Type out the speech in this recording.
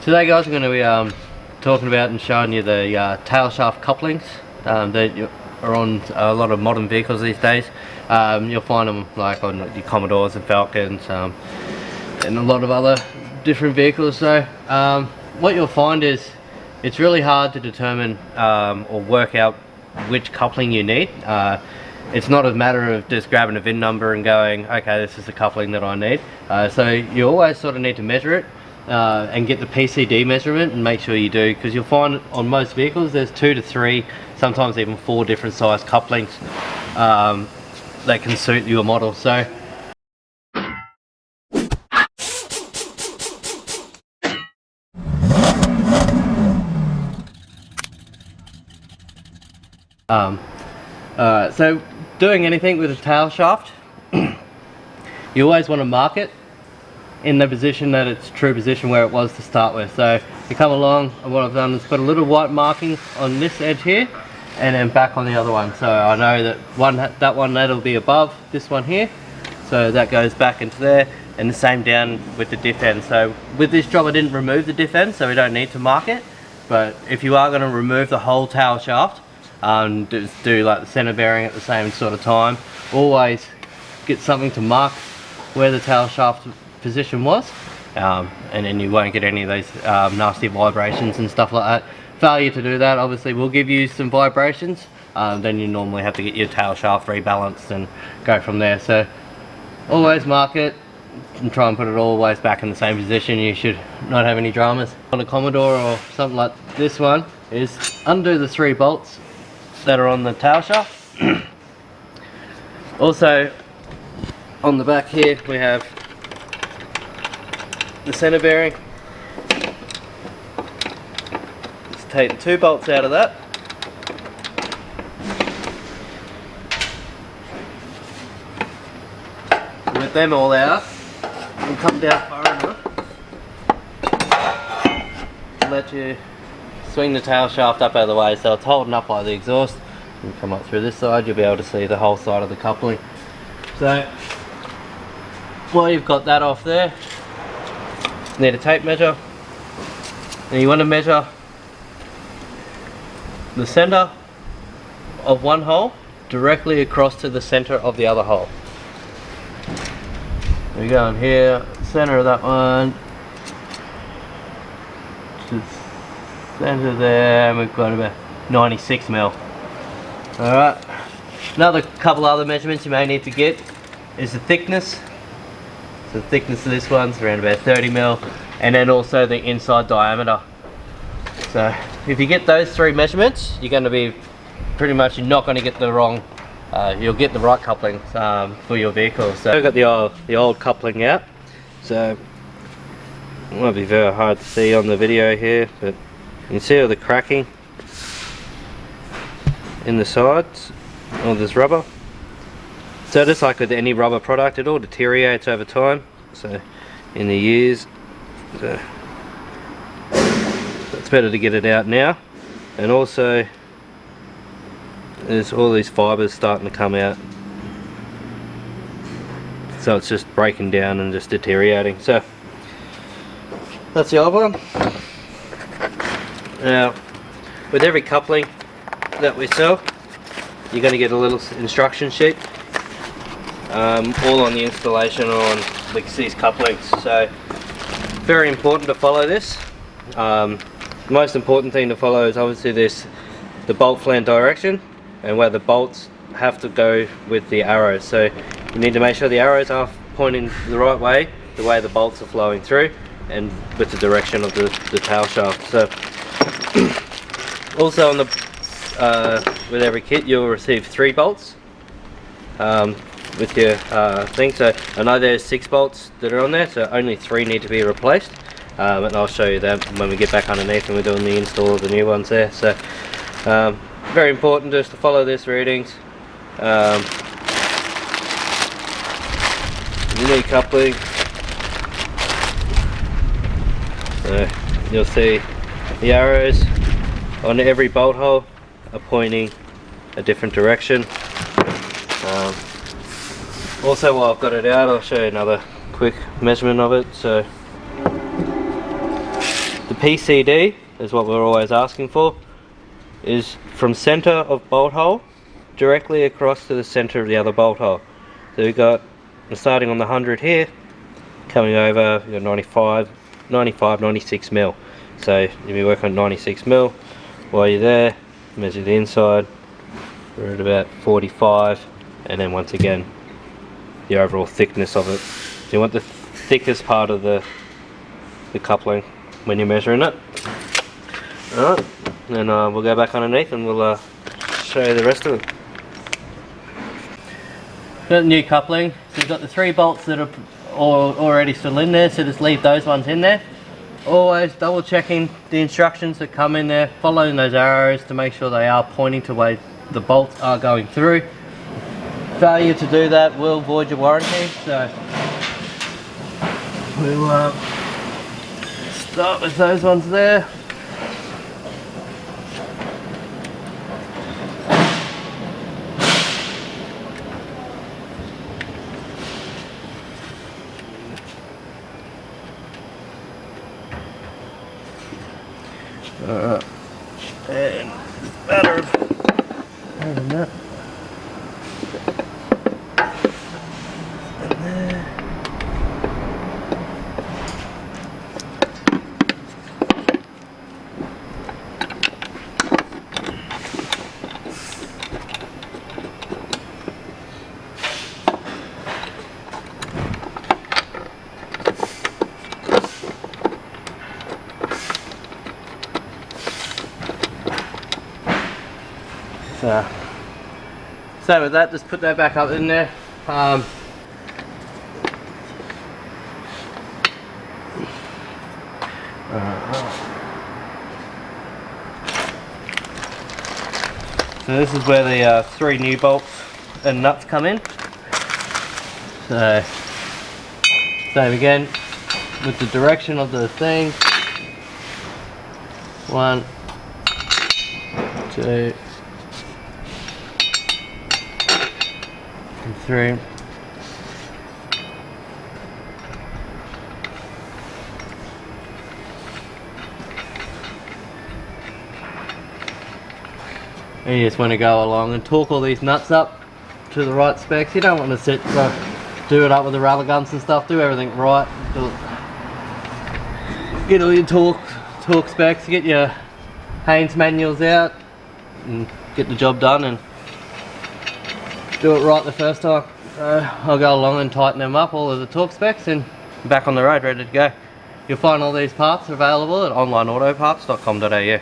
Today guys, I'm going to be talking about and showing you the tail shaft couplings that are on a lot of modern vehicles these days. You'll find them like on the Commodores and Falcons and a lot of other different vehicles. So what you'll find is it's really hard to determine or work out which coupling you need. It's not a matter of just grabbing a VIN number and going, okay, this is the coupling that I need. So you always sort of need to measure it and get the PCD measurement and make sure you do, because you'll find on most vehicles there's 2 to 3, sometimes even 4 different size couplings that can suit your model. So so doing anything with a tail shaft, you always want to mark it in the position that it's true position where it was to start with. So you come along, and what I've done is put a little white marking on this edge here and then back on the other one, so I know that that'll be above this one here, so that goes back into there, and the same down with the diff end. So with this job I didn't remove the diff end, so we don't need to mark it, but if you are going to remove the whole tail shaft, just do like the center bearing at the same sort of time. Always get something to mark where the tail shaft position was, and then you won't get any of these nasty vibrations and stuff like that. Failure to do that obviously will give you some vibrations, then you normally have to get your tail shaft rebalanced and go from there. So always mark it and try and put it always back in the same position. You should not have any dramas. On a Commodore or something like this one is undo the 3 bolts that are on the tail shaft. Also on the back here we have the center bearing. Just take the 2 bolts out of that. With them all out, we'll come down far enough to let you swing the tail shaft up out of the way, so it's holding up by the exhaust. You come up through this side, you'll be able to see the whole side of the coupling. So while you've got that off there, you need a tape measure, and you want to measure the center of one hole directly across to the center of the other hole. We go in here, center of that one to center there, and we've got about 96 mil. Alright, another couple other measurements you may need to get is the thickness. So the thickness of this one's around about 30 mil, and then also the inside diameter. So if you get those 3 measurements, you're going to be pretty much, you're not going to get the wrong, you'll get the right coupling for your vehicle. So I've got the old coupling out, so it might be very hard to see on the video here, but you can see all the cracking in the sides, all this rubber. So just like with any rubber product, it all deteriorates over time, so in the years. So it's better to get it out now. And also there's all these fibers starting to come out, so it's just breaking down and just deteriorating. So that's the old one. Now with every coupling that we sell, you're going to get a little instruction sheet, all on the installation on these couplings. So very important to follow this. The most important thing to follow is obviously the bolt flange direction, and where the bolts have to go with the arrows. So you need to make sure the arrows are pointing the right way, the way the bolts are flowing through, and with the direction of the tail shaft. So also on the with every kit you'll receive 3 bolts with your thing. So I know there's 6 bolts that are on there, so only 3 need to be replaced, and I'll show you that when we get back underneath and we're doing the install of the new ones there. So very important just to follow these readings. New coupling, so you'll see the arrows on every bolt hole are pointing a different direction. Also, while I've got it out, I'll show you another quick measurement of it. So The PCD is what we're always asking for, is from center of bolt hole directly across to the center of the other bolt hole. So we've got, starting on the 100 here, coming over, you've got 95, 96 mil. So you'll be working on 96 mil. While you're there, measure the inside, we're at about 45, and then once again, the overall thickness of it. So you want the thickest part of the coupling when you're measuring it. Alright, then we'll go back underneath and we'll show you the rest of it. Got the new coupling, so you've got the 3 bolts that are already still in there, so just leave those ones in there. Always double checking the instructions that come in there, following those arrows to make sure they are pointing to where the bolts are going through. Failure to do that will void your warranty, so we'll start with those ones there. Alright, and it's a matter of holding that. And there. So with that, just put that back up in there. So this is where the 3 new bolts and nuts come in. So same again with the direction of the thing. 1, 2, and 3. And you just want to go along and torque all these nuts up to the right specs. You don't want to do it up with the rubber guns and stuff. Do everything right. Get all your torque specs. Get your Haynes manuals out and get the job done and do it right the first time. I'll go along and tighten them up, all of the torque specs, and back on the road ready to go. You'll find all these parts available at onlineautoparts.com.au.